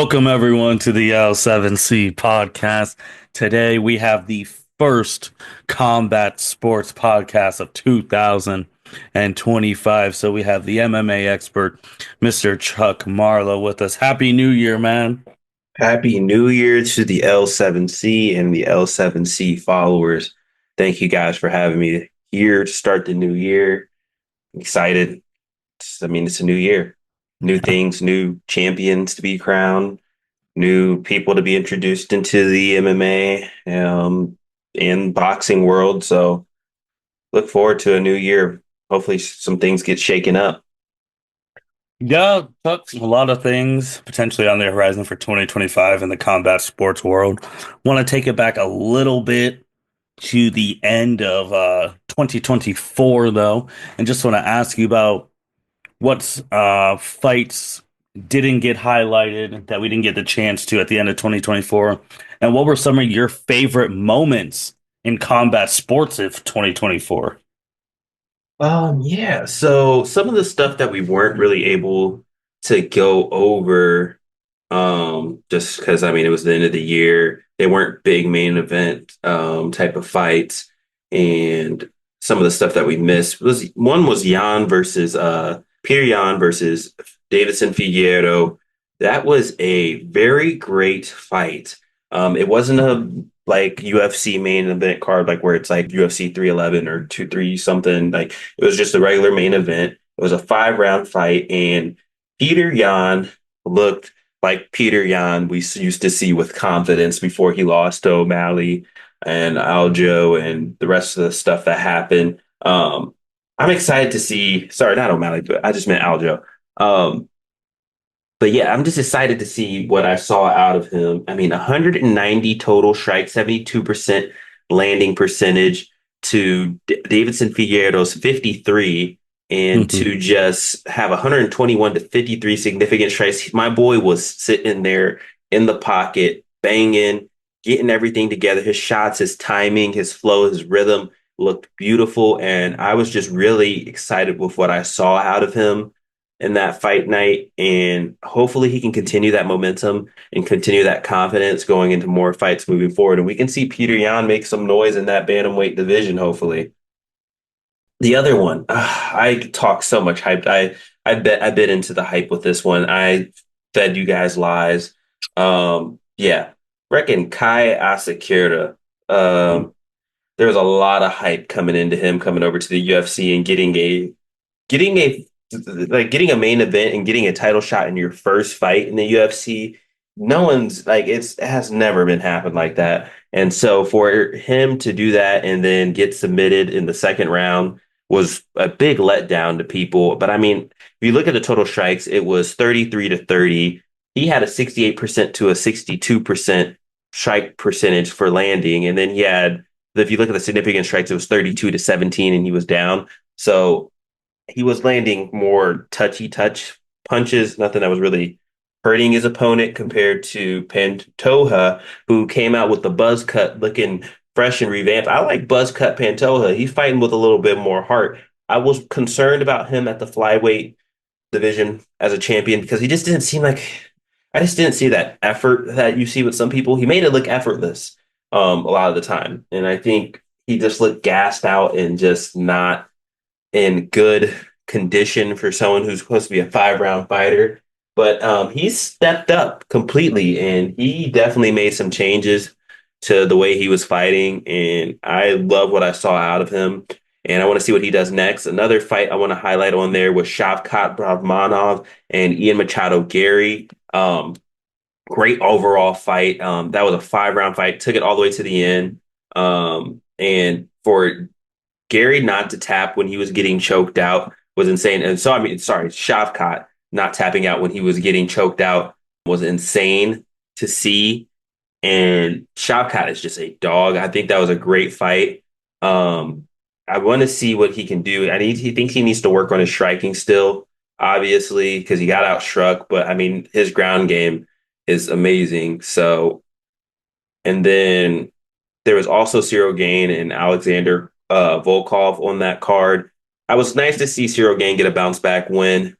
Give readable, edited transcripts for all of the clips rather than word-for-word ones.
Welcome everyone to the L7C podcast. Today we have the first combat sports podcast of 2025. So we have the MMA expert, Mr. Chuck Marlowe, with us. Happy New Year, man. Happy New Year to the L7C and the L7C followers. Thank you guys for having me here to start the new year. Excited. It's a new year. New things, new champions to be crowned, new people to be introduced into the MMA and boxing world. So look forward to a new year. Hopefully some things get shaken up. Yeah, Chuck, a lot of things potentially on the horizon for 2025 in the combat sports world. Want to take it back a little bit to the end of 2024 though, and just want to ask you about what fights didn't get highlighted that we didn't get the chance to at the end of 2024, and what were some of your favorite moments in combat sports of 2024? Yeah. So some of the stuff that we weren't really able to go over, just because it was the end of the year. They weren't big main event type of fights. And some of the stuff that we missed was Jan versus Peter Yan versus Davidson Figueiredo. That was a very great fight. It wasn't a like UFC main event card, like where it's like UFC 311 or 2-3 something. Like it was just a regular main event. It was a 5 round fight, and Peter Yan looked like Peter Yan we used to see with confidence before he lost to O'Malley and Aljo and the rest of the stuff that happened. I'm excited to see. Sorry, not O'Malley, but I just meant Aljo. Um, but yeah, I'm just excited to see what I saw out of him. 190 total strikes, 72% landing percentage to Davidson Figueiredo's 53, and Mhm. to just have 121 to 53 significant strikes. My boy was sitting there in the pocket, banging, getting everything together. His shots, his timing, his flow, his rhythm looked beautiful. And I was just really excited with what I saw out of him in that fight night. And hopefully he can continue that momentum and continue that confidence going into more fights moving forward. And we can see Peter Yan make some noise in that bantamweight division, hopefully. The other one, I talk so much hype. I bit into the hype with this one. I fed you guys lies. Yeah. Reckon Kai Asakura. There was a lot of hype coming into him coming over to the UFC and getting a getting a main event and getting a title shot in your first fight in the UFC. No one's like it has never been happened like that. And so for him to do that and then get submitted in the second round was a big letdown to people. But if you look at the total strikes, it was 33 to 30. He had a 68% to a 62% strike percentage for landing. And then he had, if you look at the significant strikes, it was 32 to 17 and he was down. So he was landing more touchy touch punches, nothing that was really hurting his opponent compared to Pantoja, who came out with the buzz cut looking fresh and revamped. I like buzz cut Pantoja. He's fighting with a little bit more heart. I was concerned about him at the flyweight division as a champion because he just didn't seem like I just didn't see that effort that you see with some people. He made it look effortless a lot of the time. And I think he just looked gassed out and just not in good condition for someone who's supposed to be a 5 round fighter. But he's stepped up completely, and he definitely made some changes to the way he was fighting. And I love what I saw out of him. And I want to see what he does next. Another fight I want to highlight on there was Shavkat Bravmanov and Ian Machado Gary. Great overall fight. That was a 5 round fight, took it all the way to the end. And for Gary not to tap when he was getting choked out was insane. And so, Shavkat not tapping out when he was getting choked out was insane to see. And Shavkat is just a dog. I think that was a great fight. I want to see what he can do. He thinks he needs to work on his striking still, obviously, because he got outstruck. But his ground game is amazing. So, and then there was also Cyril Gain and Alexander Volkov on that card. I was nice to see Cyril Gain get a bounce back win.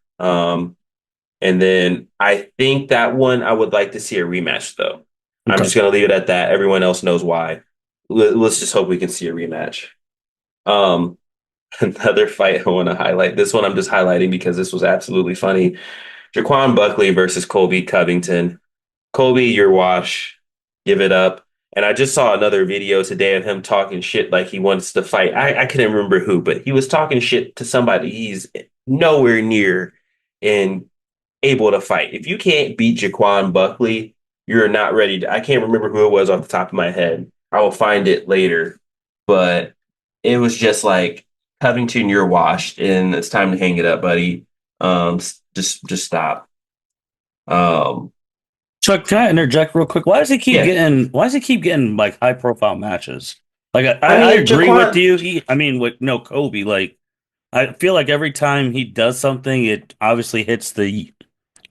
And then I think that one I would like to see a rematch though. I'm Okay. just gonna leave it at that. Everyone else knows why. Let's just hope we can see a rematch. Um, another fight I want to highlight. This one I'm just highlighting because this was absolutely funny. Jaquan Buckley versus Colby Covington. Colby, your wash. Give it up. And I just saw another video today of him talking shit like he wants to fight. I couldn't remember who, but he was talking shit to somebody he's nowhere near and able to fight. If you can't beat Jaquan Buckley, you're not ready to. I can't remember who it was off the top of my head. I will find it later. But it was just like Covington, you're washed, and it's time to hang it up, buddy. Just stop. Um, Chuck, can I interject real quick? yeah. Why does he keep getting like high profile matches? Like I I mean, agree with Jaquan. you. I mean, with no Kobe, like I feel like every time he does something, it obviously hits the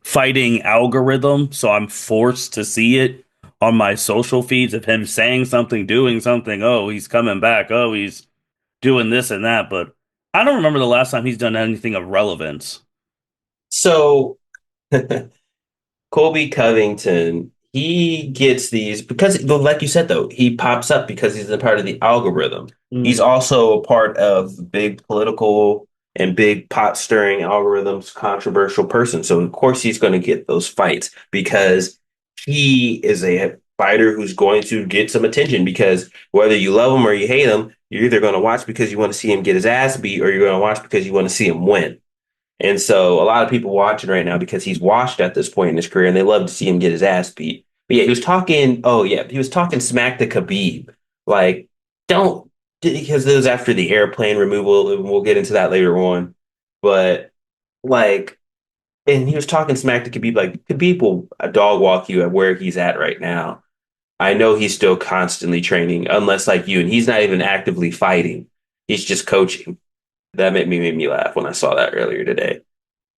fighting algorithm. So I'm forced to see it on my social feeds of him saying something, doing something. Oh, he's coming back. Oh, he's doing this and that. But I don't remember the last time he's done anything of relevance. So Colby Covington, he gets these because, like you said, though, he pops up because he's a part of the algorithm. He's Mm. also a part of big political and big pot stirring algorithms, controversial person. So, of course, he's going to get those fights because he is a fighter who's going to get some attention because whether you love him or you hate him, you're either going to watch because you want to see him get his ass beat or you're going to watch because you want to see him win. And so a lot of people watching right now because he's washed at this point in his career and they love to see him get his ass beat. But yeah, he was talking, oh yeah, he was talking smack to Khabib. Like, don't because it was after the airplane removal, and we'll get into that later on. But like, and he was talking smack to Khabib, like Khabib will dog walk you at where he's at right now. I know he's still constantly training, unless like you, and he's not even actively fighting. He's just coaching. That made me laugh when I saw that earlier today.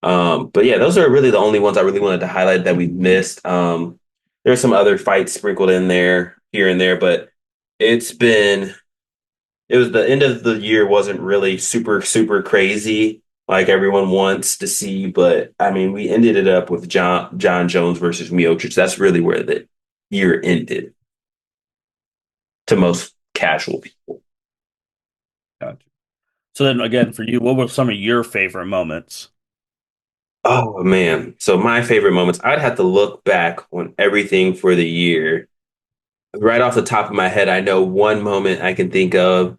But yeah, those are really the only ones I really wanted to highlight that we missed. There's some other fights sprinkled in there here and there, but it's been it was the end of the year wasn't really super crazy like everyone wants to see, but I mean we ended it up with John Jones versus Miocic. That's really where the year ended to most casual people. Gotcha. So then again, for you, what were some of your favorite moments? Oh man. So my favorite moments, I'd have to look back on everything for the year. Right off the top of my head, I know one moment I can think of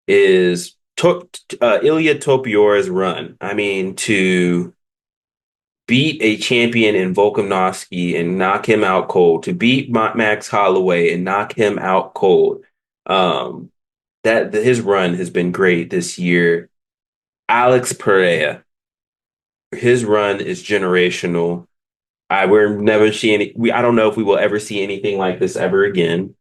is Ilya Topiora's run. I mean, to beat a champion in Volkanovski and knock him out cold, to beat Max Holloway and knock him out cold. Um, his run has been great this year. Alex Pereira, his run is generational. We're never seeing we I don't know if we will ever see anything like this ever again.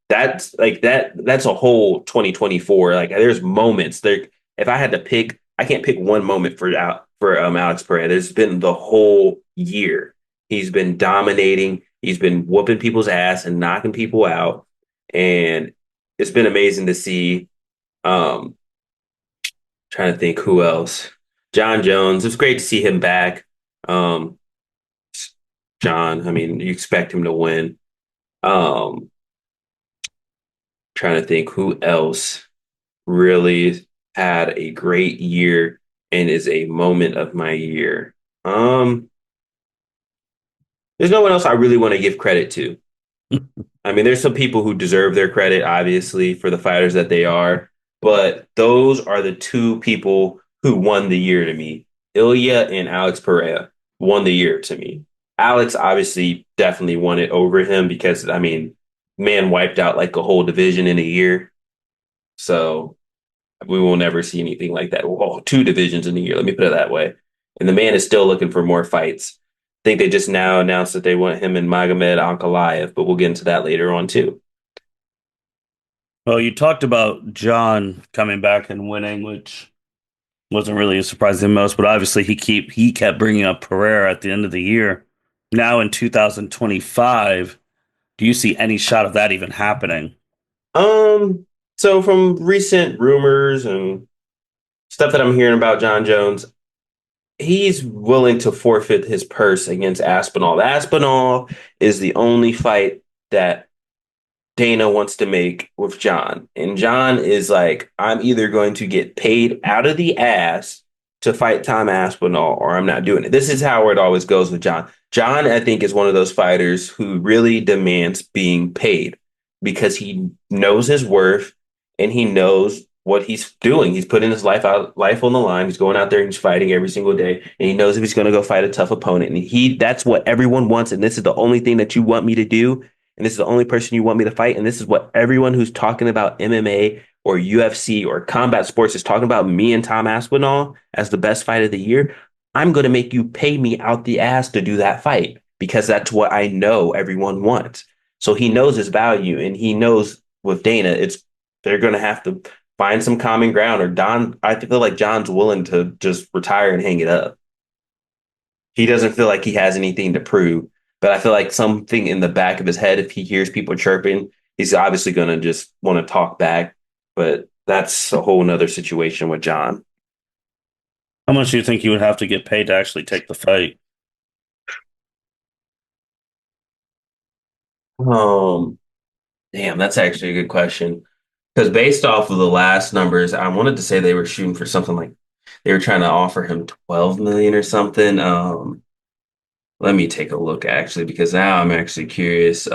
That's like that's a whole 2024. Like there's moments there. If I had to pick, I can't pick one moment for Alex Pereira. There's been the whole year. He's been dominating. He's been whooping people's ass and knocking people out. And it's been amazing to see. Um, trying to think who else. John Jones. It's great to see him back. Um, John. I mean, you expect him to win. Um, trying to think who else really had a great year and is a moment of my year. Um, there's no one else I really want to give credit to. I mean, there's some people who deserve their credit, obviously, for the fighters that they are, but those are the two people who won the year to me. Ilya and Alex Pereira won the year to me. Alex obviously definitely won it over him because, I mean, man wiped out like a whole division in a year. So we will never see anything like that. Well, two divisions in a year, let me put it that way. And the man is still looking for more fights. I think they just now announced that they want him and Magomed Ankalaev, but we'll get into that later on too. Well, you talked about John coming back and winning, which wasn't really a surprise to most, but obviously he kept bringing up Pereira at the end of the year. Now in 2025, do you see any shot of that even happening? Um, so from recent rumors and stuff that I'm hearing about John Jones, he's willing to forfeit his purse against Aspinall. Aspinall is the only fight that Dana wants to make with John. And John is like, I'm either going to get paid out of the ass to fight Tom Aspinall or I'm not doing it. This is how it always goes with John. John, I think, is one of those fighters who really demands being paid because he knows his worth and he knows what he's doing. He's putting his life on the line. He's going out there and he's fighting every single day. And he knows if he's going to go fight a tough opponent. And that's what everyone wants. And this is the only thing that you want me to do, and this is the only person you want me to fight, and this is what everyone who's talking about MMA or UFC or combat sports is talking about me and Tom Aspinall as the best fight of the year. I'm going to make you pay me out the ass to do that fight because that's what I know everyone wants. So he knows his value, and he knows with Dana, they're going to have to find some common ground. Or Don, I feel like John's willing to just retire and hang it up. He doesn't feel like he has anything to prove. But I feel like something in the back of his head, if he hears people chirping, he's obviously going to just want to talk back. But that's a whole nother situation with John. How much do you think you would have to get paid to actually take the fight? Um, Damn, that's actually a good question. Because based off of the last numbers, I wanted to say they were shooting for something like they were trying to offer him 12 million or something. Let me take a look actually, because now I'm actually curious.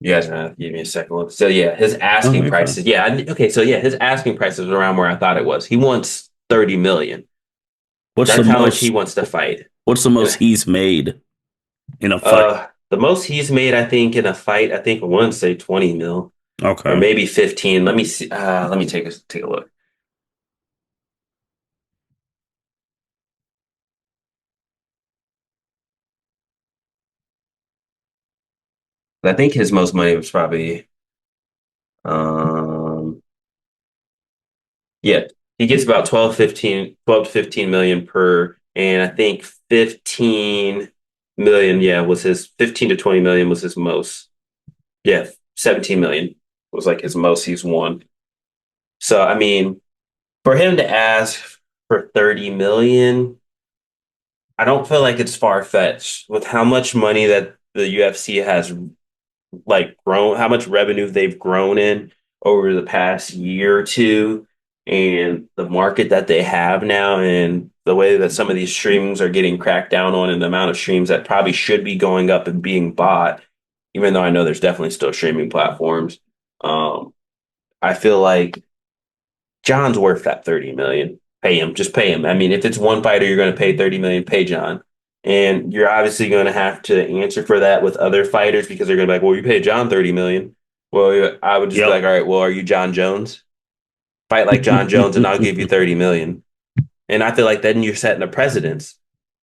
You guys are gonna have to give me a second look. So yeah, his Oh, asking you're fine. prices. Yeah, okay. So yeah, his asking price is around where I thought it was. He wants 30 million. What's the That's how much he most? wants to fight. What's the most And he's made in a fight? the most he's made, I think, in a fight, I think I want to say 20 mil or Okay. maybe 15. Let me see. Let me take a look. I think his most money was probably um yeah, he gets about 12 to 15 million per, and I think 15 million, yeah, was his 15 to 20 million was his most. Yeah, 17 million was like his most he's won. So I mean, for him to ask for 30 million, I don't feel like it's far fetched with how much money that the UFC has like grown, how much revenue they've grown in over the past year or two, and the market that they have now, and the way that some of these streams are getting cracked down on, and the amount of streams that probably should be going up and being bought, even though I know there's definitely still streaming platforms. Um, I feel like John's worth that 30 million. Pay him, just pay him. I mean, if it's one fighter you're going to pay 30 million, pay John. And you're obviously going to have to answer for that with other fighters because they're going to be like, well, you paid John 30 million. Well, I would just be Yep. like, all right, well, are you John Jones? Fight like John Jones and I'll give you 30 million. And I feel like then you're setting a precedence.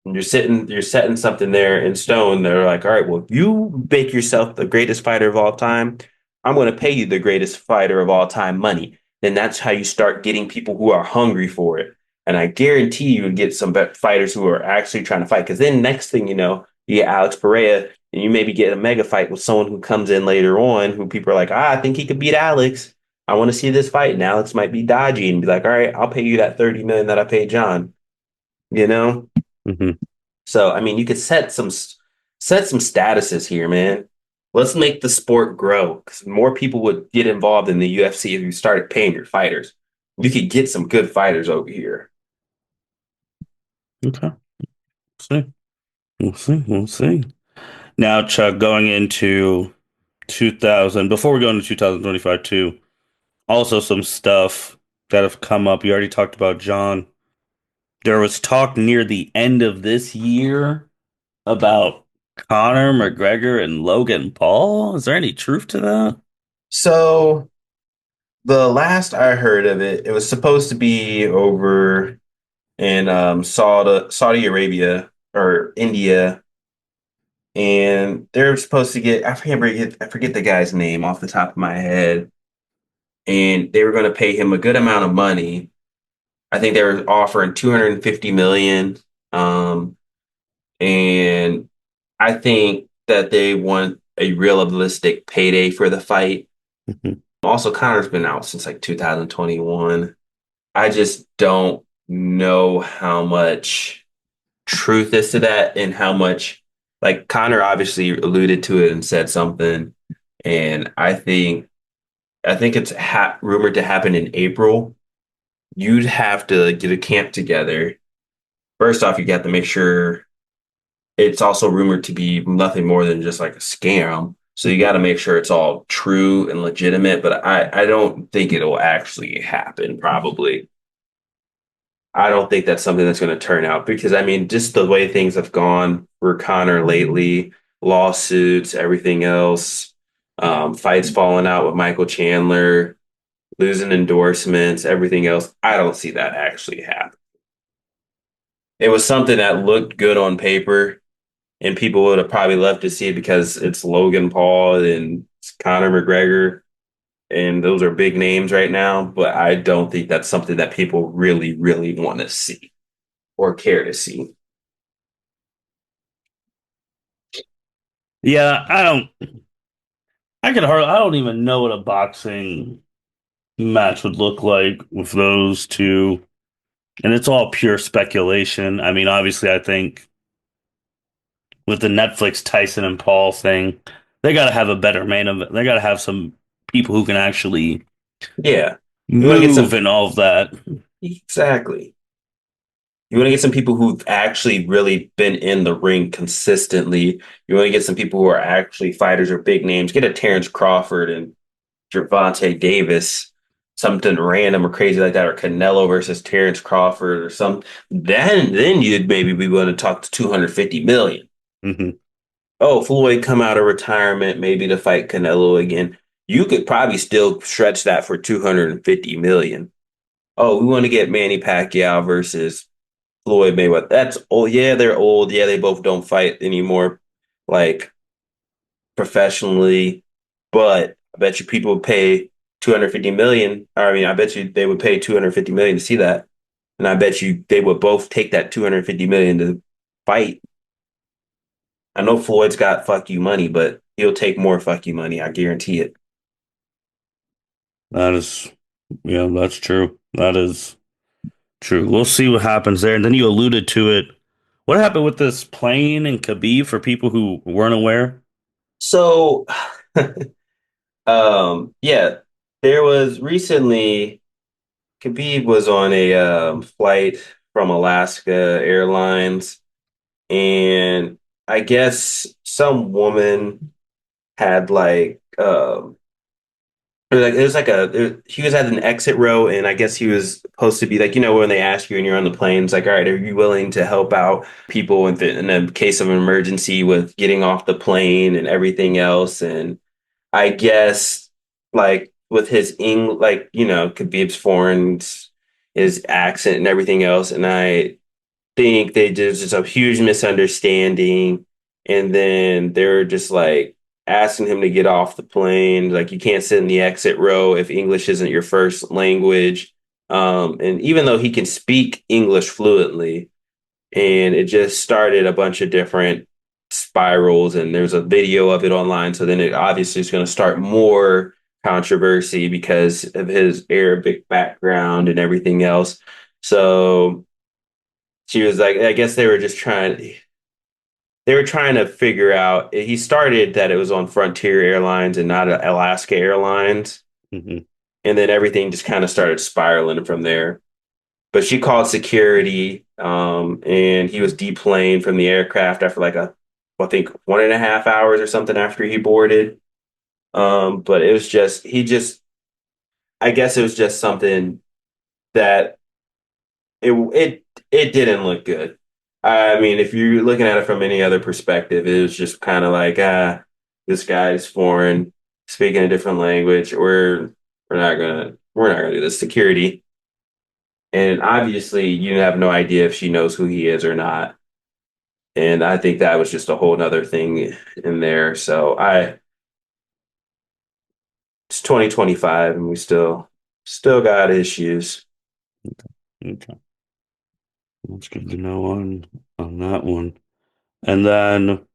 And you're setting something there in stone. They're like, all right, well, if you make yourself the greatest fighter of all time, I'm going to pay you the greatest fighter of all time money. Then that's how you start getting people who are hungry for it. And I guarantee you would get some fighters who are actually trying to fight. Because then next thing you know, you get Alex Pereira, and you maybe get a mega fight with someone who comes in later on who people are like, I think he could beat Alex. I want to see this fight. And Alex might be dodgy and be like, all right, I'll pay you that 30 million that I paid John. You know? Mhm. So I mean, you could set some statuses here, man. Let's make the sport grow because more people would get involved in the UFC if you started paying your fighters. You could get some good fighters over here. Okay. See. We'll see. We'll see. Now, Chuck, going into 2000, before we go into 2025 too, also some stuff that have come up. You already talked about John. There was talk near the end of this year about Conor McGregor and Logan Paul. Is there any truth to that? So the last I heard of it, it was supposed to be over in Saudi Arabia or India, and they're supposed to get I forget the guy's name off the top of my head, and they were going to pay him a good amount of money. I think they were offering 250 million. And I think that they want a realistic payday for the fight. Mhm. Also, Connor's been out since like 2021. I just don't know how much truth is to that and how much, like, Connor obviously alluded to it and said something. And I think it's rumored to happen in April. You'd have to get a camp together. First off, you got to make sure it's also rumored to be nothing more than just like a scam. So you got to make sure it's all true and legitimate. But I don't think it'll actually happen, probably. I don't think that's something that's going to turn out because, I mean, just the way things have gone for Connor lately, lawsuits, everything else, fights falling out with Michael Chandler, losing endorsements, everything else. I don't see that actually happen. It was something that looked good on paper, and people would have probably loved to see it because it's Logan Paul and Conor McGregor, and those are big names right now. But I don't think that's something that people really, really want to see or care to see. Yeah, I don't even know what a boxing match would look like with those two. And it's all pure speculation. I mean, obviously, I think with the Netflix Tyson and Paul thing, they got to have a better main event. They got to have some people who can actually Yeah, you want to get move some and all of that. exactly. You want to get some people who've actually really been in the ring consistently. You want to get some people who are actually fighters or big names. Get a Terrence Crawford and Gervonta Davis, something random or crazy like that, or Canelo versus Terrence Crawford or some. Then you'd maybe be willing to talk to 250 million. Hmm. Oh, Floyd come out of retirement, maybe to fight Canelo again. You could probably still stretch that for 250 million. Oh, we want to get Manny Pacquiao versus Floyd Mayweather. That's old. Yeah, they're old. Yeah, they both don't fight anymore, like professionally. But I bet you people would pay 250 million. I mean, I bet you they would pay 250 million to see that. And I bet you they would both take that 250 million to fight. I know Floyd's got fuck you money, but he'll take more fuck you money. I guarantee it. That is, yeah, that's true. That is true. We'll see what happens there. And then you alluded to it. What happened with this plane and Khabib for people who weren't aware? So, yeah, there was recently Khabib was on a flight from Alaska Airlines, and I guess some woman had like it was like he was at an exit row, and I guess he was supposed to be like, when they ask you and you're on the plane, it's like, all right, are you willing to help out people in a case of an emergency with getting off the plane and everything else? And I guess like with his like Khabib's foreign, his accent and everything else, and I think there's just a huge misunderstanding, and then they're just like asking him to get off the plane, like you can't sit in the exit row if English isn't your first language. And even though he can speak English fluently, and it just started a bunch of different spirals, and there's a video of it online, so then it obviously is going to start more controversy because of his Arabic background and everything else. So she was like, I guess they were trying to figure out. He started that it was on Frontier Airlines and not Alaska Airlines, Hmm. and then everything just kind of started spiraling from there. But she called security, and he was deplaned from the aircraft after I think 1.5 hours or something after he boarded. But it was I guess it was just something that it didn't look good. I mean, if you're looking at it from any other perspective, it was just kind of like, this guy's foreign, speaking a different language. We're not gonna do this. Security, and obviously, you have no idea if she knows who he is or not. And I think that was just a whole nother thing in there. So it's 2025, and we still got issues. Okay. That's good to know on that one. And then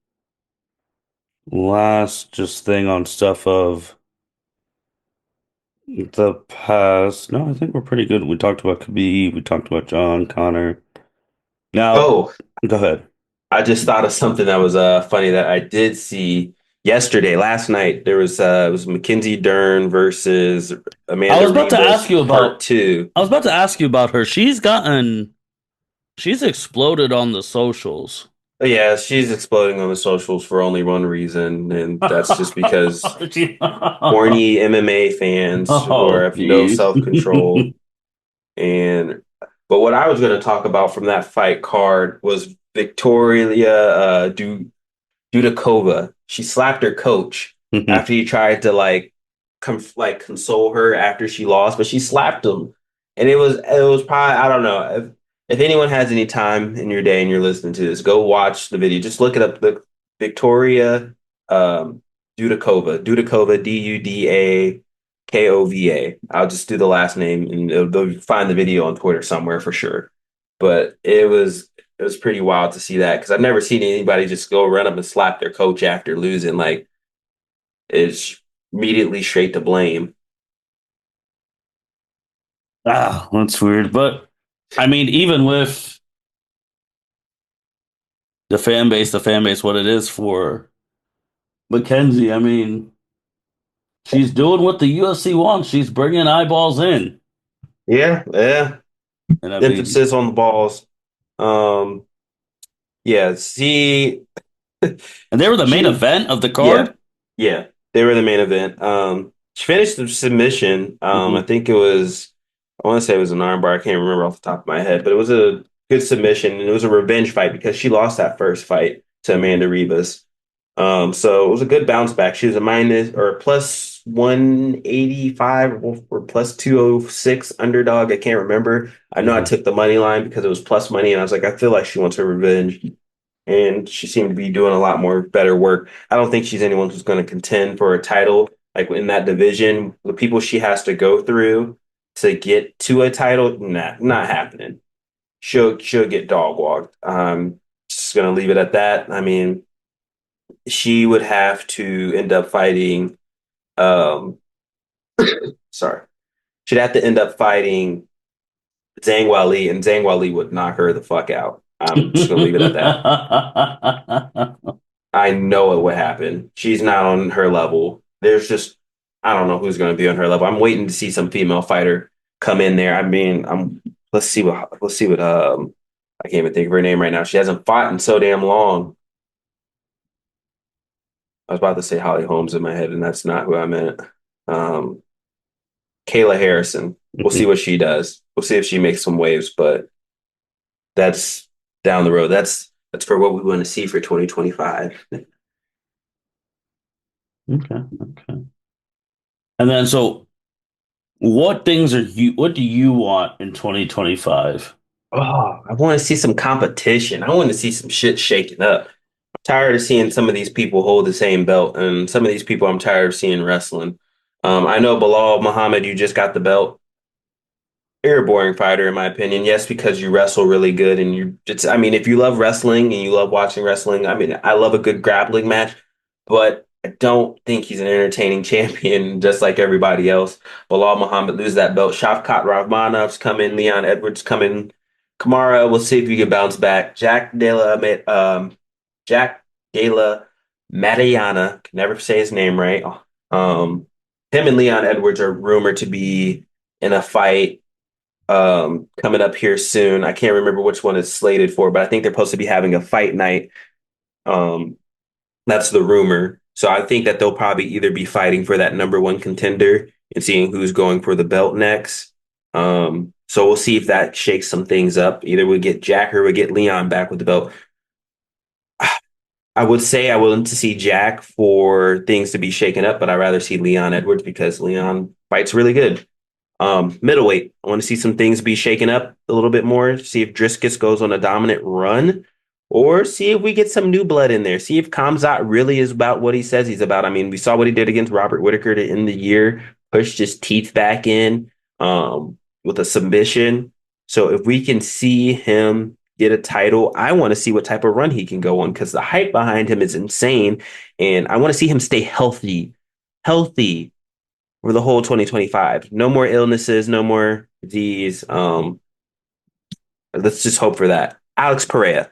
Last just thing on stuff of the past. No, I think we're pretty good. We talked about Khabib. We talked about John Connor. Now, Oh, go ahead. I just thought of something that was funny that I did see yesterday, last night. There was it was Mackenzie Dern versus I Amanda was about to ask Ribas, you part about. two. I was about to ask you about her. She's exploded on the socials. But yeah, she's exploding on the socials for only one reason, and that's just because She- horny MMA fans who Oh, have no geez. self-control. And but what I was going to talk about from that fight card was Victoria Dudakova. She slapped her coach after he tried to console her after she lost, but she slapped him, and it was probably I don't know if anyone has any time in your day and you're listening to this, go watch the video. Just look it up. The Victoria um, Dudakova Dudakova. I'll just do the last name, and they'll find the video on Twitter somewhere for sure. But it was pretty wild to see that because I've never seen anybody just go run up and slap their coach after losing. Like it's immediately straight to blame. Ah, that's weird. But I mean, even with the fan base, what it is for Mackenzie, I mean, she's doing what the UFC wants. She's bringing eyeballs in. Yeah, yeah. And I mean, Emphasis on the balls. Um, yeah. See, and they were the main she, event of the yeah, card. yeah. They were the main event. She finished the submission. I Hmm. think it was. I want to say it was an armbar. I can't remember off the top of my head, but it was a good submission, and it was a revenge fight because she lost that first fight to Amanda Ribas. So it was a good bounce back. She was a minus or plus 185 or plus 206 underdog. I can't remember. I know I Hmm. took the money line because it was plus money, and I was like, I feel like she wants her revenge. And she seemed to be doing a lot more better work. I don't think she's anyone who's going to contend for a title. Like in that division, the people she has to go through to get to a title, nah, not happening. She'll get dog walked. Just gonna leave it at that. I mean, she would have to end up fighting. Um, sorry, she'd have to end up fighting Zhang Weili, and Zhang Weili would knock her the fuck out. I'm just gonna leave it at that. I know it would happen. She's not on her level. There's just I don't know who's going to be on her level. I'm waiting to see some female fighter come in there. I mean, I'm let's see what I can't even think of her name right now. She hasn't fought in so damn long. I was about to say Holly Holmes in my head, and that's not who I meant. Um, Kayla Harrison. We'll see what she does. We'll see if she makes some waves, but that's down the road. That's for what we want to see for 2025. Okay, okay. And then, so what do you want in 2025? Oh, I want to see some competition. I want to see some shit shaking up. I'm tired of seeing some of these people hold the same belt, and some of these people I'm tired of seeing wrestling. I know Bilal Muhammad, you just got the belt. You're a boring fighter, in my opinion. Yes, because you wrestle really good, and I mean, if you love wrestling and you love watching wrestling, I mean, I love a good grappling match, but I don't think he's an entertaining champion, just like everybody else. Bilal Muhammad lose that belt. Shavkat Rahmanov's coming. Leon Edwards coming. Kamara, we'll see if you can bounce back. Jack Della Maddayana, can never say his name right. Um, him and Leon Edwards are rumored to be in a fight coming up here soon. I can't remember which one it's slated for, but I think they're supposed to be having a fight night. Um, that's the rumor. So I think that they'll probably either be fighting for that number one contender and seeing who's going for the belt next. So we'll see if that shakes some things up. Either we get Jack or we get Leon back with the belt. I would say I willing to see Jack for things to be shaken up, but I'd rather see Leon Edwards because Leon fights really good. Middleweight, I want to see some things be shaken up a little bit more. See if Driscus goes on a dominant run, or see if we get some new blood in there. See if Kamzat really is about what he says he's about. I mean, we saw what he did against Robert Whitaker to end the year, pushed his teeth back in with a submission. So if we can see him get a title. I want to see what type of run he can go on because the hype behind him is insane. And I want to see him stay healthy for the whole 2025. No more illnesses, no more disease. Let's just hope for that. Alex Pereira,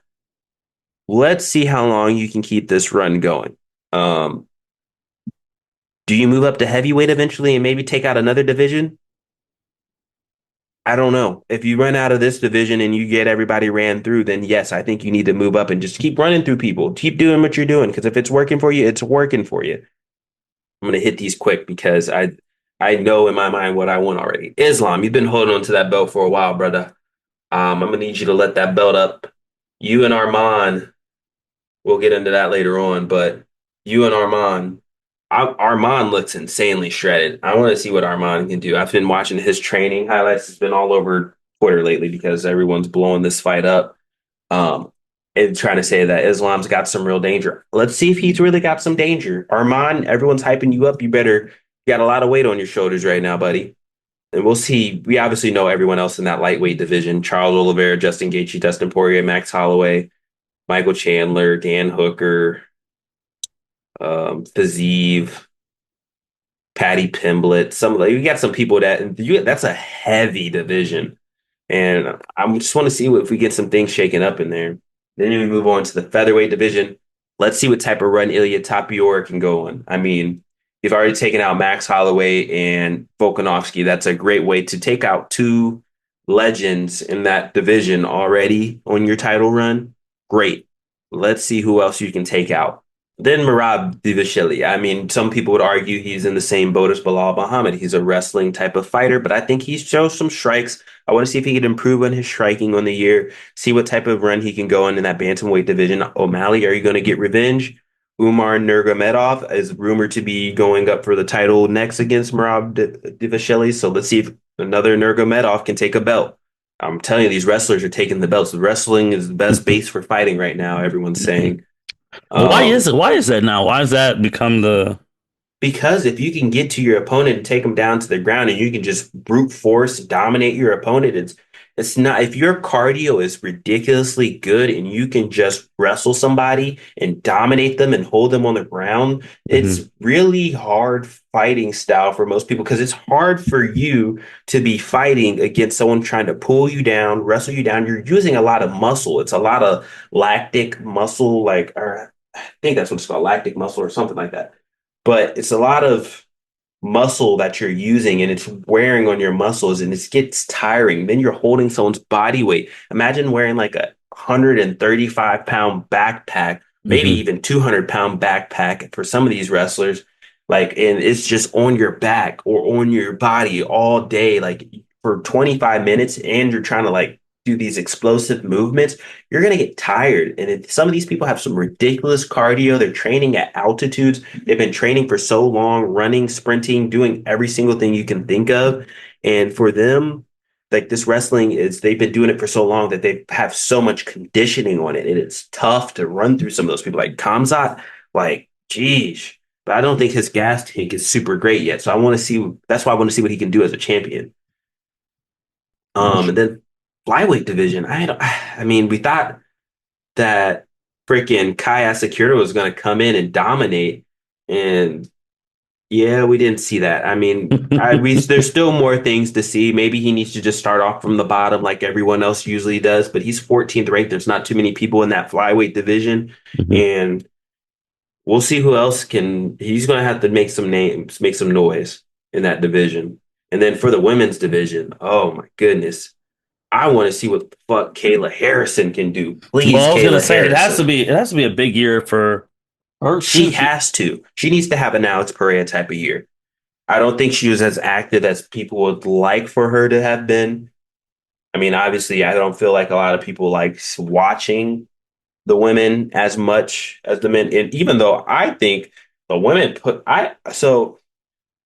let's see how long you can keep this run going. Um, do you move up to heavyweight eventually and maybe take out another division? I don't know. If you run out of this division and you get everybody ran through, then yes, I think you need to move up and just keep running through people. Keep doing what you're doing because if it's working for you, it's working for you. I'm gonna hit these quick because I know in my mind what I want already. Islam, you've been holding on to that belt for a while, brother. I'm gonna need you to let that belt up. You and Arman, we'll get into that later on, but you and Arman looks insanely shredded. I want to see what Arman can do. I've been watching his training highlights. It's been all over Twitter lately because everyone's blowing this fight up. Um, and trying to say that Islam's got some real danger. Let's see if he's really got some danger. Arman, everyone's hyping you up. You got a lot of weight on your shoulders right now, buddy. And we'll see. We obviously know everyone else in that lightweight division: Charles Oliveira, Justin Gaethje, Dustin Poirier, Max Holloway, Michael Chandler, Dan Hooker, Fazeev, Patty Pimblett. You got some people that's a heavy division, and I just want to see if we get some things shaken up in there. Then we move on to the featherweight division. Let's see what type of run Ilya Tapior can go on. I mean, you've already taken out Max Holloway and Volkanovski. That's a great way to take out two legends in that division already on your title run. Great. Let's see who else you can take out. Then Merab Dvalishvili. I mean, some people would argue he's in the same boat as Bilal Muhammad. He's a wrestling type of fighter, but I think he shows some strikes. I want to see if he can improve on his striking on the year, see what type of run he can go in that bantamweight division. O'Malley, are you going to get revenge? Umar Nurmagomedov is rumored to be going up for the title next against Merab Dvalishvili. So let's see if another Nurmagomedov can take a belt. I'm telling you, these wrestlers are taking the belts. Wrestling is the best base for fighting right now, everyone's saying. Well, why is Um, it? Why is that now? Why has that become the? Because if you can get to your opponent and take them down to the ground and you can just brute force dominate your opponent, it's not if your cardio is ridiculously good and you can just wrestle somebody and dominate them and hold them on the ground, Mhm. it's really hard fighting style for most people because it's hard for you to be fighting against someone trying to pull you down, wrestle you down. You're using a lot of muscle. It's a lot of lactic muscle, or I think that's what it's called, lactic muscle or something like that, but it's a lot of muscle that you're using and it's wearing on your muscles and it gets tiring. Then you're holding someone's body weight. Imagine wearing like a 135-pound backpack, maybe Mhm. even 200-pound backpack for some of these wrestlers. And it's just on your back or on your body all day, like for 25 minutes, and you're trying to do these explosive movements, you're going to get tired. And if some of these people have some ridiculous cardio, they're training at altitudes. They've been training for so long, running, sprinting, doing every single thing you can think of. And for them, like this wrestling is, they've been doing it for so long that they have so much conditioning on it. And it's tough to run through some of those people like Kamzat, geez. But I don't think his gas tank is super great yet. So that's why I want to see what he can do as a champion. And then flyweight division, I mean, we thought that freaking Kaya Sakura was going to come in and dominate, and yeah, we didn't see that. I mean, there's still more things to see. Maybe he needs to just start off from the bottom like everyone else usually does. But he's 14th ranked. There's not too many people in that flyweight division, Mhm. and we'll see who else can. He's going to have to make some names, make some noise in that division. And then for the women's division, oh my goodness. I want to see what the fuck Kayla Harrison can do. Please, Well, I was gonna Kayla say it has to Harrison. be. It has to be a big year for her She too. has to. She needs to have an Alex Pereira type of year. I don't think she was as active as people would like for her to have been. I mean, obviously, I don't feel like a lot of people like watching the women as much as the men. And even though I think the women so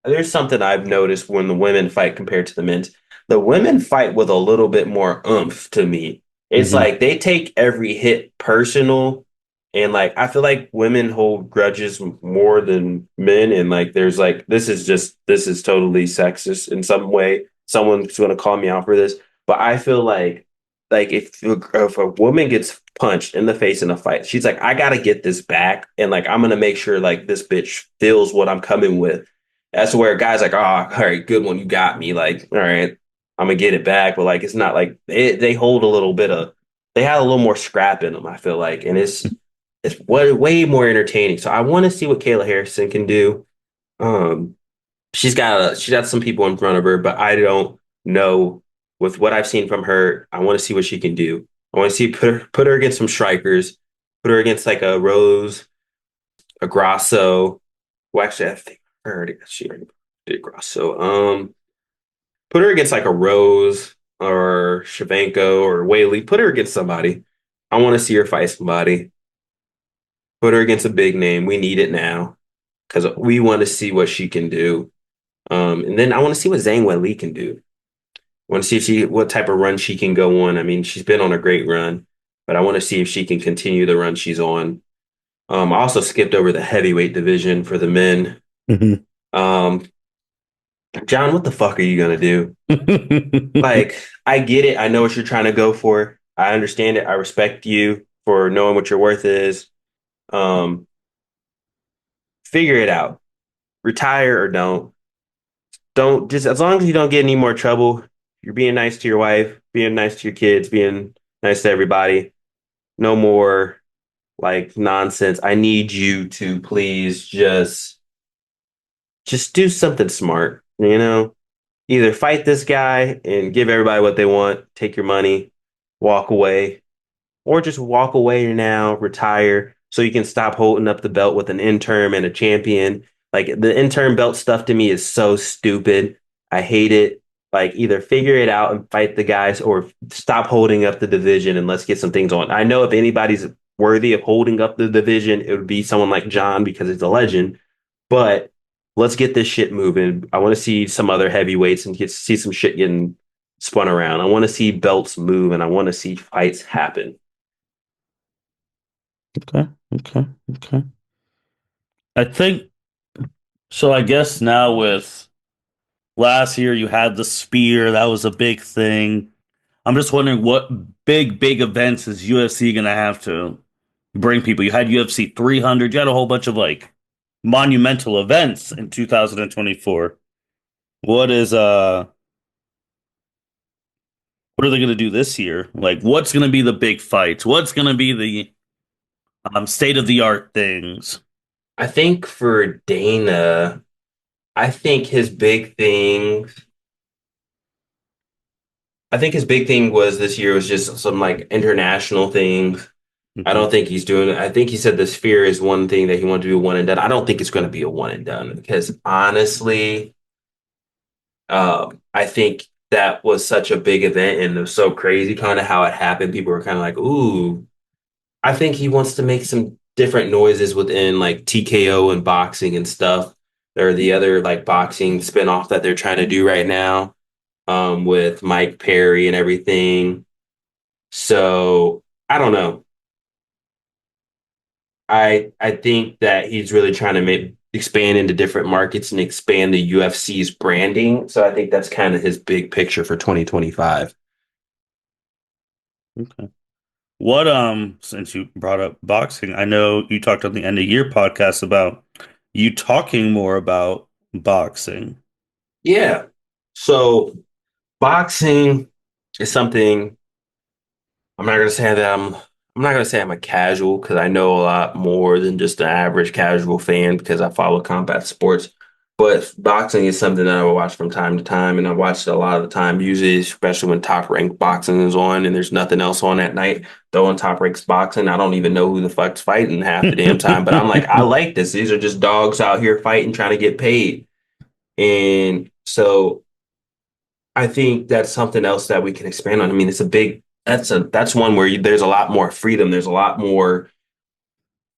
there's something I've noticed when the women fight compared to the men's. The women fight with a little bit more oomph to me. It's Hmm. like they take every hit personal. And I feel like women hold grudges more than men. And this is totally sexist in some way. Someone's going to call me out for this. But I feel like like if a woman gets punched in the face in a fight, she's like, I gotta get this back, and like I'm gonna make sure like this bitch feels what I'm coming with. That's where guys like, oh, all right, good one, you got me. Like, all right, I'm gonna get it back, but like it's not like they hold a little bit of they have a little more scrap in them. I feel like, and it's way more entertaining. So I want to see what Kayla Harrison can do. Um, she's got some people in front of her, but I don't know with what I've seen from her. I want to see what she can do. I want to see put her against some strikers, put her against like a Rose, a Grasso. Well, actually, I think she already did Grasso. Put her against like a Rose or Shavenko or Whaley. Put her against somebody. I want to see her fight somebody. Put her against a big name. We need it now because we want to see what she can do. And then I want to see what Zhang Weili can do. I want to see if what type of run she can go on. I mean, she's been on a great run, but I want to see if she can continue the run she's on. I also skipped over the heavyweight division for the men. Mhm. Um, John, what the fuck are you gonna do? Like, I get it. I know what you're trying to go for. I understand it. I respect you for knowing what your worth is. Um, Figure it out. Retire or don't. Don't just as long as you don't get any more trouble. You're being nice to your wife, being nice to your kids, being nice to everybody. No more like nonsense. I need you to please just do something smart, you know? Either fight this guy and give everybody what they want, take your money, walk away, or just walk away now, retire, so you can stop holding up the belt with an interim and a champion. Like the interim belt stuff to me is so stupid. I hate it. Like either figure it out and fight the guys or stop holding up the division and let's get some things on. I know if anybody's worthy of holding up the division, it would be someone like John because he's a legend. But let's get this shit moving. I want to see some other heavyweights and see some shit getting spun around. I want to see belts move and I want to see fights happen. Okay, okay, okay. I think so. I guess now with last year, you had the spear. That was a big thing. I'm just wondering what big events is UFC gonna have to bring people. You had UFC 300. You had a whole bunch of like monumental events in 2024. What is what are they gonna do this year? Like, what's gonna be the big fights? What's gonna be the state of the art things? I think for Dana, I think his big thing, I think his big thing was this year was just some like international things. I Hmm. don't think he's doing it. I think he said the sphere is one thing that he wanted to do one and done. I don't think it's going to be a one and done because honestly, I think that was such a big event and it was so crazy kind of how it happened. People were kind of like, ooh, I think he wants to make some different noises within like TKO and boxing and stuff. Or the other like boxing spinoff that they're trying to do right now, with Mike Perry and everything. So I don't know. I think that he's really trying to make expand into different markets and expand the UFC's branding. So I think that's kind of his big picture for 2025. Okay. What since you brought up boxing, I know you talked on the end of year podcast about you talking more about boxing. Yeah. So boxing is something I'm not gonna say that I'm not gonna say I'm a casual because I know a lot more than just an average casual fan because I follow combat sports. But boxing is something that I will watch from time to time, and I watch it a lot of the time, usually, especially when top ranked boxing is on and there's nothing else on at night. Though on top ranked boxing, I don't even know who the fuck's fighting half the damn time. But I'm like, I like this. These are just dogs out here fighting, trying to get paid. And so I think that's something else that we can expand on. I mean, that's one where there's a lot more freedom. There's a lot more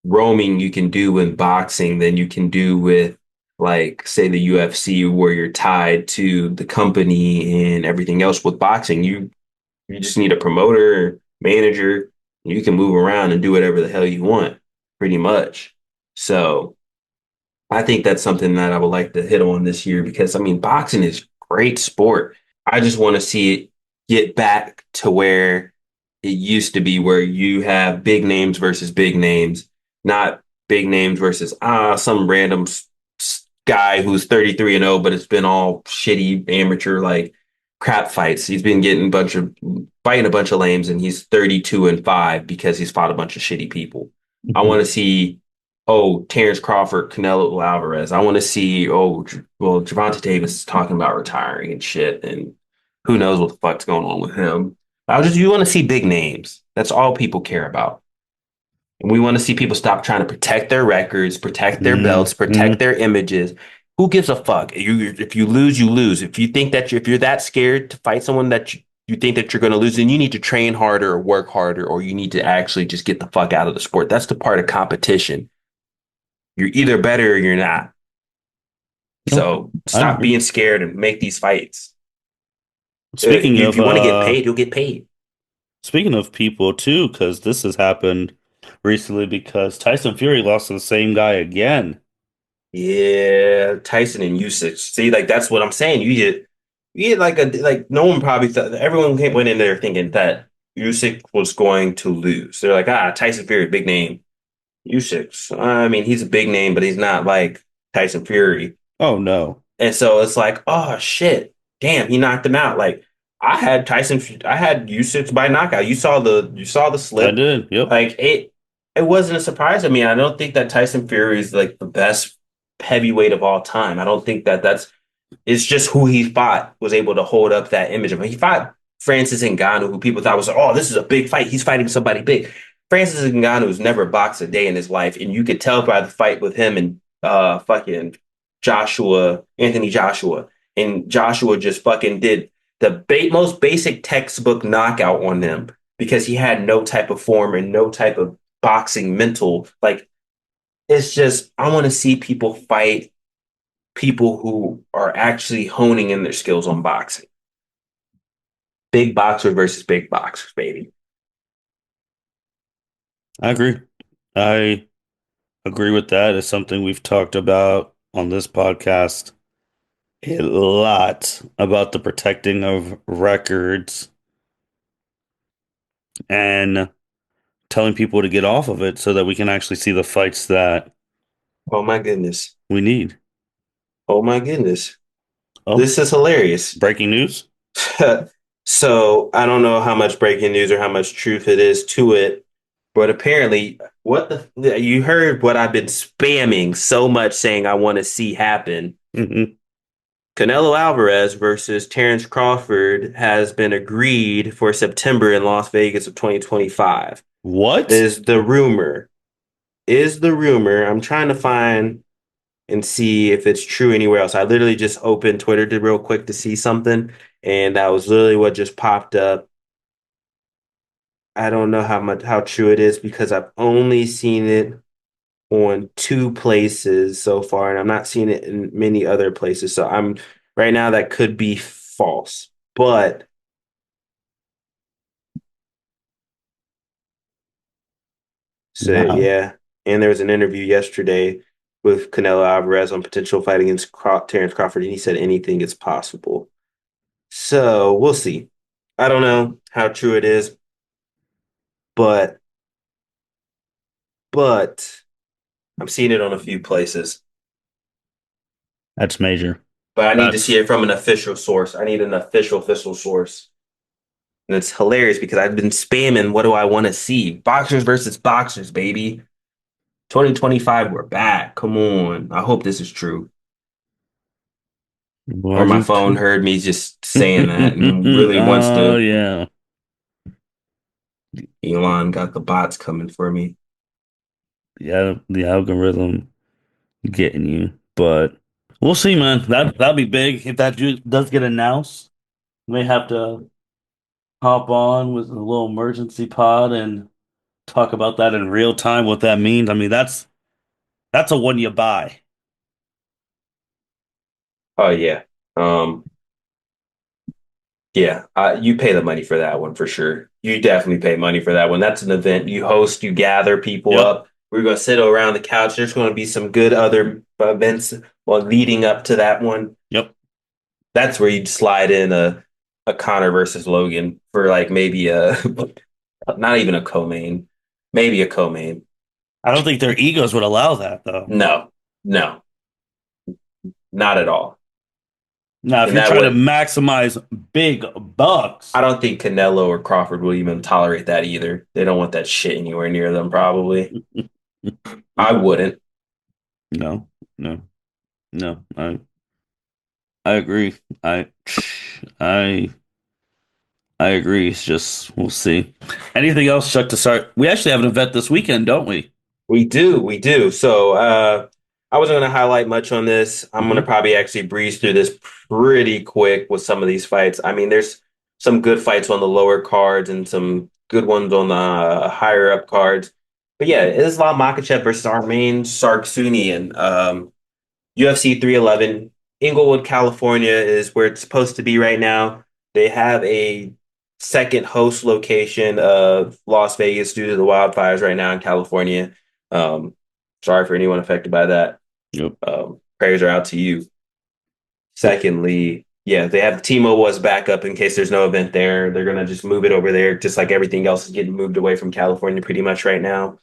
roaming you can do in boxing than you can do with like say the UFC where you're tied to the company and everything else. With boxing, you just need a promoter, manager, you can move around and do whatever the hell you want, pretty much. So I think that's something that I would like to hit on this year because I mean boxing is great sport. I just want to see it get back to where it used to be where you have big names versus big names, not big names versus some random guy who's 33 and 0, but it's been all shitty amateur like crap fights. He's been getting a bunch of fighting a bunch of lames, and he's 32 and 5 because he's fought a bunch of shitty people. I want to see Terrence Crawford, Canelo Alvarez. I want to see Gervonta Davis is talking about retiring and shit, and who knows what the fuck's going on with him. You want to see big names. That's all people care about. And we want to see people stop trying to protect their records, protect their belts, protect Mm-hmm. their images. Who gives a fuck? If you lose, you lose. If you think if you're that scared to fight someone that you think that you're going to lose, then you need to train harder or work harder, or you need to actually just get the fuck out of the sport. That's the part of competition. You're either better or you're not. No, So I stop agree. being scared and make these fights. Speaking If of you want to get paid, you'll get paid. speaking of people too, because this has happened recently because Tyson Fury lost to the same guy again. Yeah, Tyson and Usyk. See, like that's what I'm saying. You get like no one probably thought went in there thinking that Usyk was going to lose. They're like, Tyson Fury, big name. Usyk. I mean, he's a big name, but he's not like Tyson Fury. Oh no. And so it's like, oh shit, damn, he knocked him out. Like I had Usyk by knockout. You saw the I slip. did. Yep. Like it wasn't a surprise to me. I don't think that Tyson Fury is like the best heavyweight of all time. I don't think that it's just who he fought was able to hold up that image of him. He fought Francis Ngannou, who people thought was like, oh, this is a big fight. He's fighting somebody big. Francis Ngannou has never boxed a day in his life, and you could tell by the fight with him and fucking Anthony Joshua, and Joshua just fucking did the most basic textbook knockout on him because he had no type of form and no type of boxing mental. Like it's just I want to see people fight people who are actually honing in their skills on boxing. Big boxers versus big boxers, baby. I agree. I agree with that. It's something we've talked about on this podcast a lot about the protecting of records and telling people to get off of it so that we can actually see the fights that Oh my goodness. we need. Oh my goodness. Oh, This is hilarious. breaking news. So I don't know how much breaking news or how much truth it is to it, but apparently, you heard what I've been spamming so much saying I want to see happen. Hmm. Canelo Alvarez versus Terrence Crawford has been agreed for September in Las Vegas of 2025. What? Is the rumor. Is the rumor. I'm trying to find and see if it's true anywhere else. I literally just opened Twitter to real quick to see something, and that was literally what just popped up. I don't know how true it is because I've only seen it on two places so far, and I'm not seeing it in many other places. So I'm right now that could be false. But so Wow. yeah, and there was an interview yesterday with Canelo Alvarez on potential fight against Terrence Crawford, and he said anything is possible. So we'll see. I don't know how true it is, but but I'm seeing it on a few places. That's major. But I need to see That's it from an official source. I need an official source. And it's hilarious because I've been spamming what do I want to see? Boxers versus boxers, baby. 2025, we're back. Come on. I hope this is true. well, Or I my do phone too. heard me just saying that and really wants Oh to. yeah. Elon got the bots coming for me. Yeah, the algorithm getting you. But we'll see, man. That'll be big if that does get announced. May have to hop on with a little emergency pod and talk about that in real time, what that means. I mean, that's a one you buy. Oh yeah. Um, yeah, you pay the money for that one for sure. You definitely pay money for that one. That's an event you host, you gather people Yep. up. We're going to sit around the couch. There's going to be some good other events while leading up to that one. Yep. That's where you'd slide in a Connor versus Logan for like maybe a Not even a co-main, maybe a co-main. I don't think their egos would allow that though. No, no, not at all. Now, if And you're that trying to would, maximize big I bucks, don't think Canelo or Crawford will even tolerate that either. They don't want that shit anywhere near them, probably. I wouldn't. no, no, no. I agree. I I agree. It's just we'll see. Anything else, Chuck, to start? We actually have an event this weekend, don't we? We do, we do. So I wasn't going to highlight much on this. I'm going to Hmm. probably actually breeze through this pretty quick with some of these fights. I mean, there's some good fights on the lower cards and some good ones on the higher up cards. But yeah, Islam Makhachev versus Arman Sargsunian. UFC 311, Inglewood, California is where it's supposed to be right now. They have a second host location of Las Vegas due to the wildfires right now in California. Um, Sorry for anyone affected by that. Yep. Prayers are out to you. Secondly, yeah, they have the T-Mobile as backup in case there's no event there. They're gonna just move it over there, just like everything else is getting moved away from California pretty much right now.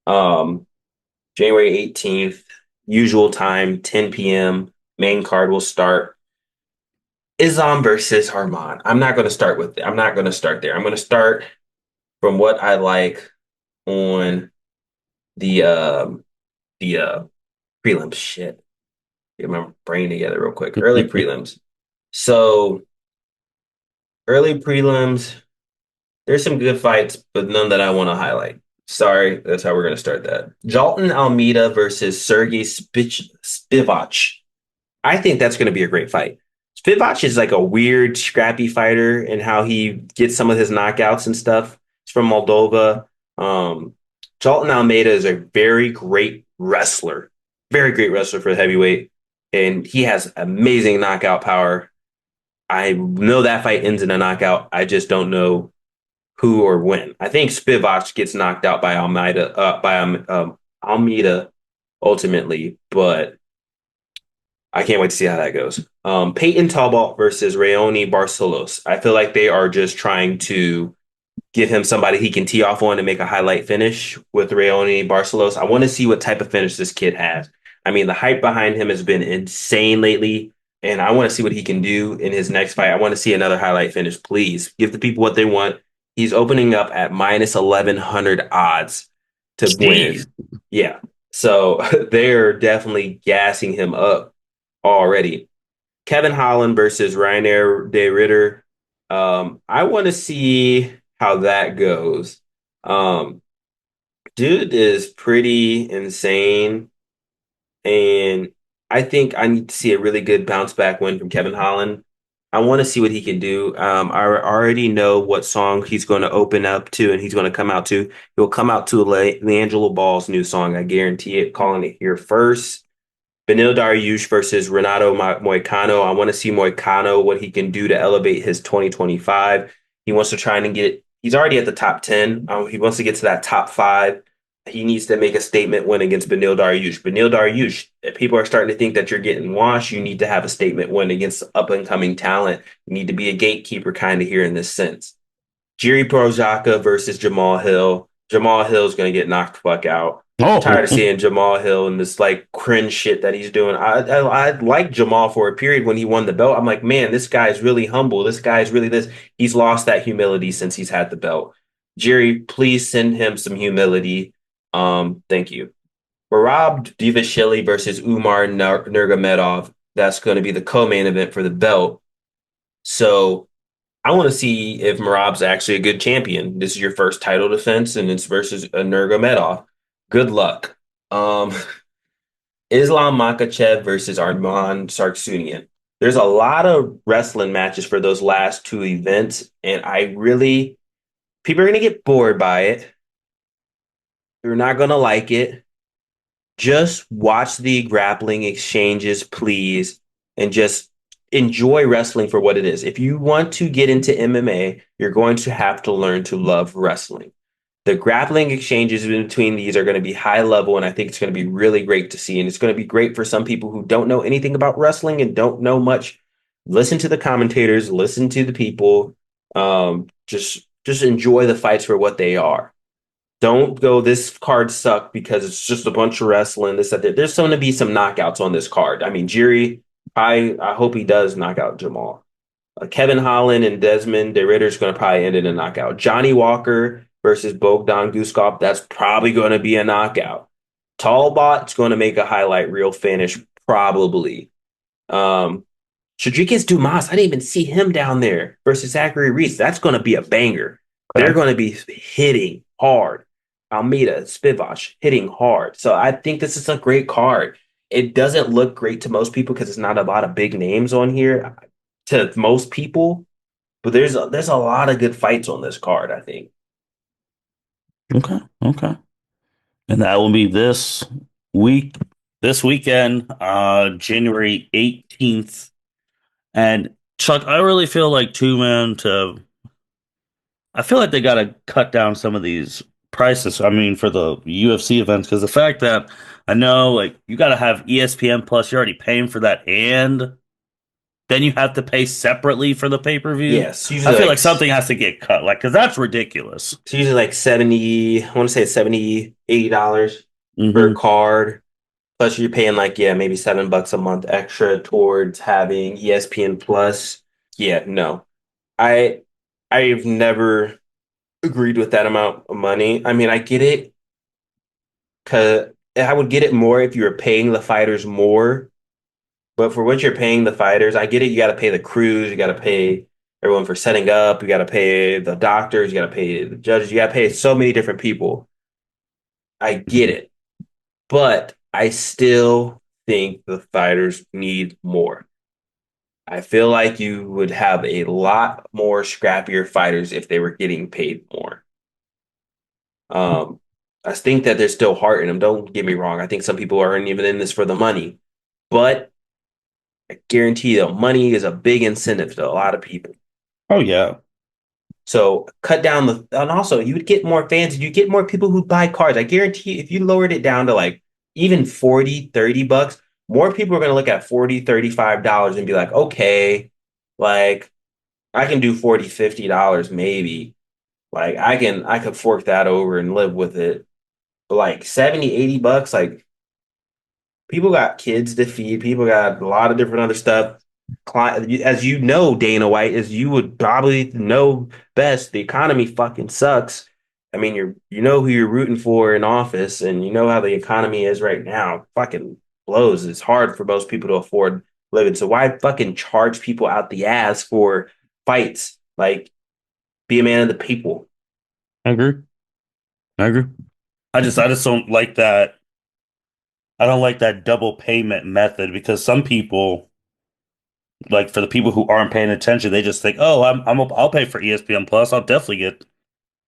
Um, January 18th, usual time, 10 p.m. Main card will start. Islam versus Harman. I'm not going to start there. I'm going to start from what I like on the the prelims. Shit, get my brain together real quick. Early prelims. So early prelims. There's some good fights, but none that I want to highlight. Sorry, that's how we're going to start that. Jalton Almeida versus Sergey Spivak. I think that's going to be a great fight. Spivak is like a weird, scrappy fighter and how he gets some of his knockouts and stuff. He's from Moldova. Um, Jalton Almeida is a very great wrestler for the heavyweight, and he has amazing knockout power. I know that fight ends in a knockout. I just don't know who or when. I think Spivak gets knocked out by Almeida ultimately, but I can't wait to see how that goes. Peyton Talbot versus Rayoni Barcelos. I feel like they are just trying to give him somebody he can tee off on and make a highlight finish with Rayoni Barcelos. I want to see what type of finish this kid has. I mean, the hype behind him has been insane lately, and I want to see what he can do in his next fight. I want to see another highlight finish. Please give the people what they want. He's opening up at minus 1100 odds to Jeez. win. Yeah. So they're definitely gassing him up already. Kevin Holland versus Rainier De Ritter. I want to see how that goes. Um, Dude is pretty insane, and I think I need to see a really good bounce back win from Kevin Holland. I want to see what he can do. I already know what song he's going to open up to, and he's going to come out to. He'll come out to LiAngelo Ball's new song. I guarantee it. Calling it here first. Benil Dariush versus Renato Moicano. I want to see Moicano, what he can do to elevate his 2025. He wants to try and get, he's already at the top 10. He wants to get to that top five. He needs to make a statement win against Benil Dariush. Benil Dariush, if people are starting to think that you're getting washed, you need to have a statement win against up and coming talent. You need to be a gatekeeper kind of here in this sense. Jiri Prochazka versus Jamal Hill. Jamal Hill's going to get knocked the fuck out. Tired Oh, of seeing Jamal Hill and this like cringe shit that he's doing. I liked Jamal for a period when he won the belt. I'm like, man, this guy's really humble. This guy's really this. He's lost that humility since he's had the belt. Jerry, please send him some humility. Thank you. Merab Divashili versus Umar Nurmagomedov. That's going to be the co-main event for the belt. So I want to see if Marab's actually a good champion. This is your first title defense, and it's versus a Nurmagomedov. Good luck. Um, Islam Makhachev versus Arman Sargsunian. There's a lot of wrestling matches for those last two events, and people are going to get bored by it. They're not going to like it. Just watch the grappling exchanges, please, and just enjoy wrestling for what it is. If you want to get into MMA, you're going to have to learn to love wrestling. The grappling exchanges between these are going to be high level, and I think it's going to be really great to see. And it's going to be great for some people who don't know anything about wrestling and don't know much. Listen to the commentators, listen to the people. Just just enjoy the fights for what they are. Don't go, this card sucked because it's just a bunch of wrestling. This, that, that. There's going to be some knockouts on this card. I mean, Jiri, I hope he does knock out Jamal. Kevin Holland and Desmond De Ridder is going to probably end in a knockout. Johnny Walker versus Bogdan Guskov, that's probably going to be a knockout. Talbot's going to make a highlight reel finish, probably. Um, Shadrikus Dumas, I didn't even see him down there versus Zachary Reese. That's going to be a banger. They're Okay. going to be hitting hard. Almeida, Spivak hitting hard. So I think this is a great card. It doesn't look great to most people because it's not a lot of big names on here to most people, but there's a lot of good fights on this card, I think. Okay. Okay. And that will be week, this weekend, January 18th. And Chuck, I really feel like too, man, I feel like they got to cut down some of these prices. I mean, for the UFC events, because the fact that I know, like, you got to have ESPN Plus, you're already paying for that, and then you have to pay separately for the pay-per-view. Yes, I usually feel like like something has to get cut, like, because that's ridiculous. it's usually like 70, I want to say it's 70, $80 per Hmm. card. Plus you're paying like, yeah, maybe $7 a month extra towards having ESPN Plus. Yeah, no. I I've never agreed with that amount of money. I mean, I get it because I would get it more if you were paying the fighters more. But for what you're paying the fighters, I get it. You got to pay the crews, you got to pay everyone for setting up, you got to pay the doctors, you got to pay the judges, you got to pay so many different people. I get it. But I still think the fighters need more. I feel like you would have a lot more scrappier fighters if they were getting paid more. Um, I think that there's still heart in them. Don't get me wrong. I think some people aren't even in this for the money, but I guarantee you, money is a big incentive to a lot of people. Oh yeah. So cut down and also you would get more fans, you get more people who buy cards. I guarantee you, if you lowered it down to like even 40, $30, more people are going to look at 40, $35 and be like, okay, like I can do 40, $50 maybe. Like I could fork that over and live with it. But like 70, $80, like people got kids to feed, people got a lot of different other stuff. As you know, Dana White, as you would probably know best, the economy fucking sucks. I mean, you know who you're rooting for in office, and you know how the economy is right now. Fucking blows. It's hard for most people to afford living. So why fucking charge people out the ass for fights? Like, be a man of the people. I agree. I agree. I just don't like that. I don't like that double payment method because some people, like for the people who aren't paying attention, they just think, "Oh, I'll pay for ESPN Plus. I'll definitely get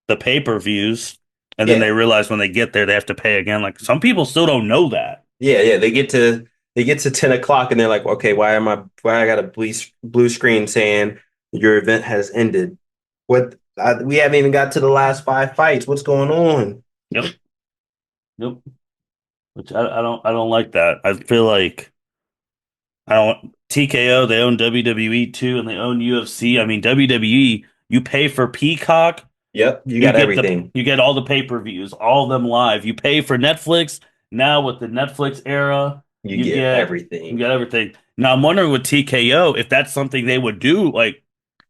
the pay-per-views." And then Yeah, they realize when they get there, they have to pay again. Like some people still don't know that. yeah. They get to 10 o'clock and they're like, okay, why I got a blue screen saying your event has ended? We haven't even got to the last five fights. What's going on? Yep. Yep. Which I don't like that. I feel like I don't TKO, they own WWE too, and they own UFC. I mean, WWE, you pay for Peacock, Yep, you you got get everything. all the pay-per-views, all of them live. You pay for Netflix. Now with the Netflix era, You you get you everything. get everything. Now I'm wondering with TKO if that's something they would do, like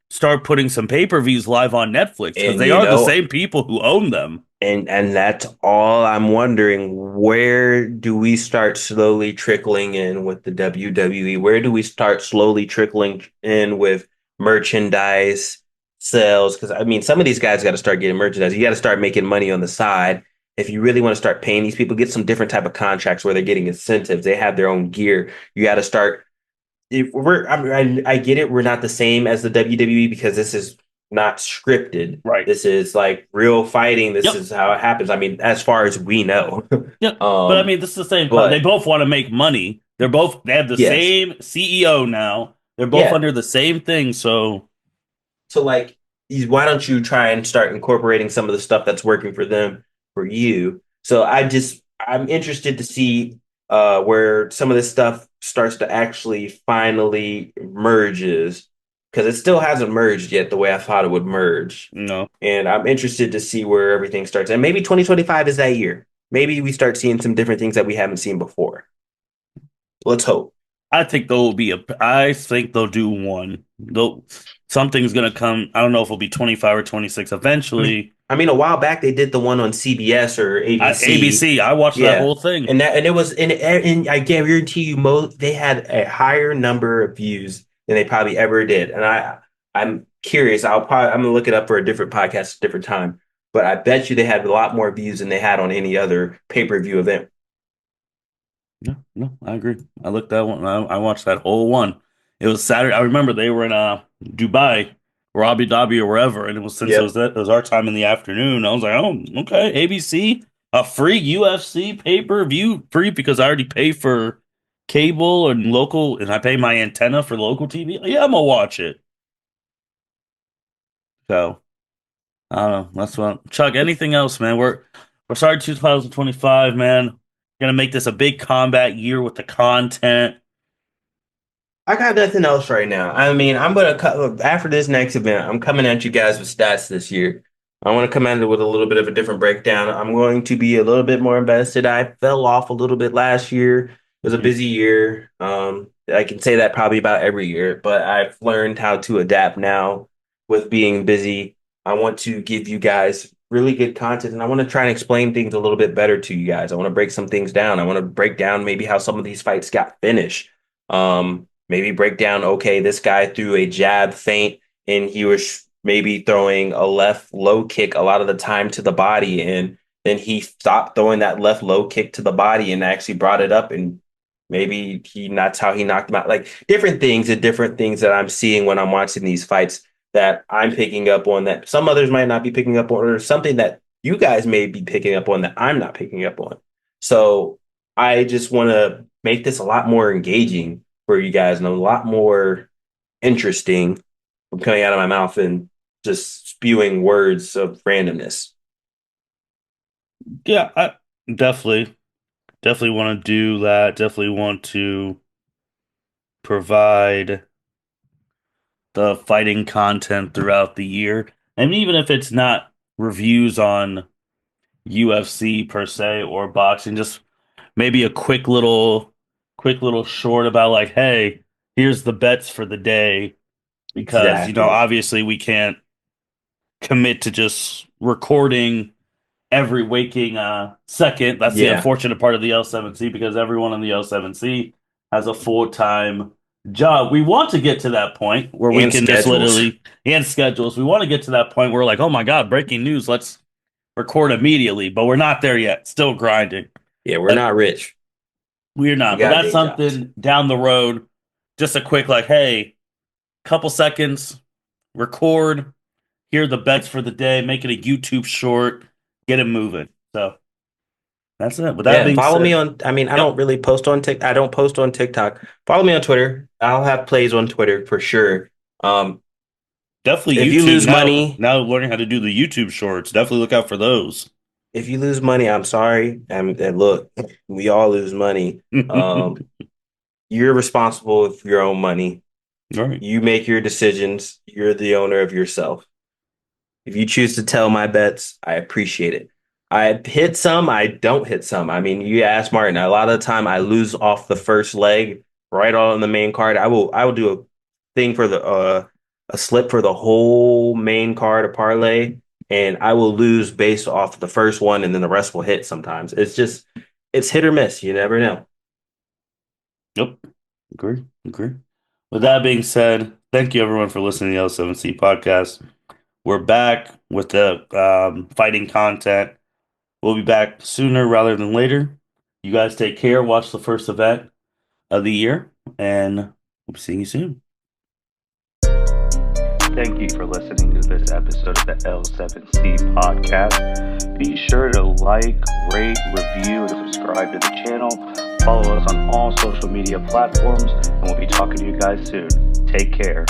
start putting some pay-per-views live on Netflix because And they are the same people who own them. and that's all I'm wondering. Where do we start slowly trickling in with the WWE? Where do we start slowly trickling in with merchandise sales? Because I mean, some of these guys got to start getting merchandise. You got to start making money on the side. If you really want to start paying these people, get some different type of contracts where they're getting incentives. They have their own gear. You got to start if we're I get it, we're not the same as the WWE because this is not scripted. Right. This is like real fighting. This Yep. is how it happens. I mean, as far as we know. Yep. But I um, mean, this is the same. They but both want to make money. They have the yes, same CEO now. They're both yeah. under the same thing. So, So like, why don't you try and start incorporating some of the stuff that's working for them for you? So I'm interested to see where some of this stuff starts to actually finally merges. because it still hasn't merged yet the way I thought it would merge. No, And I'm interested to see where everything starts. And maybe 2025 is that year. Maybe we start seeing some different things that we haven't seen before. Let's hope. I think they'll do one. Something's gonna come. I don't know if it'll be 25 or 26 eventually. I mean, a while back they did the one on CBS or ABC. ABC, I watched that Yeah, whole thing. and it was and I guarantee you, they had a higher number of views than they probably ever did. And I'm curious. I'm gonna look it up for a different podcast, a different time. But I bet you they had a lot more views than they had on any other pay-per-view event. No, no, I agree. I looked that one. I watched that whole one. It was Saturday. I remember they were in Dubai or Abu Dhabi or wherever, and it was since Yep. it was our time in the afternoon. I was like, oh, okay, ABC, a free UFC pay-per-view, free because I already pay for cable and local, and I pay my antenna for local TV. Yeah, I'm gonna watch it. So I don't know. That's what Chuck. Anything else, man? We're starting 2025, man. Gonna make this a big combat year with the content. I got nothing else right now. I mean, I'm gonna cut after this next event. I'm coming at you guys with stats this year. I want to come at it with a little bit of a different breakdown. I'm going to be a little bit more invested. I fell off a little bit last year. It was a Mhm. busy year. I can say that probably about every year, but I've learned how to adapt now with being busy. I want to give you guys really good content, and I want to try and explain things a little bit better to you guys. I want to break some things down. I want to break down maybe how some of these fights got finished. Maybe break down, okay, this guy threw a jab feint and he was maybe throwing a left low kick a lot of the time to the body. And then he stopped throwing that left low kick to the body and actually brought it up. And maybe that's how he knocked him out. Like different things and different things that I'm seeing when I'm watching these fights that I'm picking up on that some others might not be picking up on, or something that you guys may be picking up on that I'm not picking up on. So I just want to make this a lot more engaging for you guys and a lot more interesting from coming out of my mouth and just spewing words of randomness. Yeah, I definitely want to do that. Definitely want to provide the fighting content throughout the year. And even if it's not reviews on UFC per se or boxing, just maybe a quick little short about like, hey, here's the bets for the day because Exactly. obviously we can't commit to just recording every waking second. That's the Yeah. unfortunate part of the L7C because everyone in the L7C has a full-time job. We want to get to that point where we And can just schedules. literally and schedules. We want to get to that point where we're like, oh my God, breaking news, let's record immediately. But we're not there yet. Still grinding. Yeah, we're But not rich. we're We not. But got that's day jobs. something down the road. Just a quick like, hey, couple seconds, record, here are the bets for the day, make it a YouTube short, get it moving. So that's it. With that Yeah, being follow me said, on. I mean, I don't yep, really post on Tik. I don't post on TikTok. Follow me on Twitter. I'll have plays on Twitter for sure. Um, definitely if you YouTube lose now. money, Now learning how to do the YouTube shorts. Definitely look out for those. I'm sorry. And look, we all lose money. All Um, you're responsible for your own money. right. You make your decisions. You're the owner of yourself. If you choose to tell my bets, I appreciate it. I hit some, I don't hit some. I mean, you ask Martin, a lot of the time I lose off the first leg right on the main card. I will do a thing for the a slip for the whole main card, a parlay, and I will lose based off the first one and then the rest will hit sometimes. It's hit or miss. You never know. Yep. Agree. Agree. With that being said, thank you everyone for listening to the L7C podcast. We're back with the fighting content. We'll be back sooner rather than later. You guys take care. Watch the first event of the year, and we'll be seeing you soon. Thank you for listening to this episode of the L7C podcast. Be sure to like, rate, review, and subscribe to the channel. Follow us on all social media platforms, and we'll be talking to you guys soon. Take care.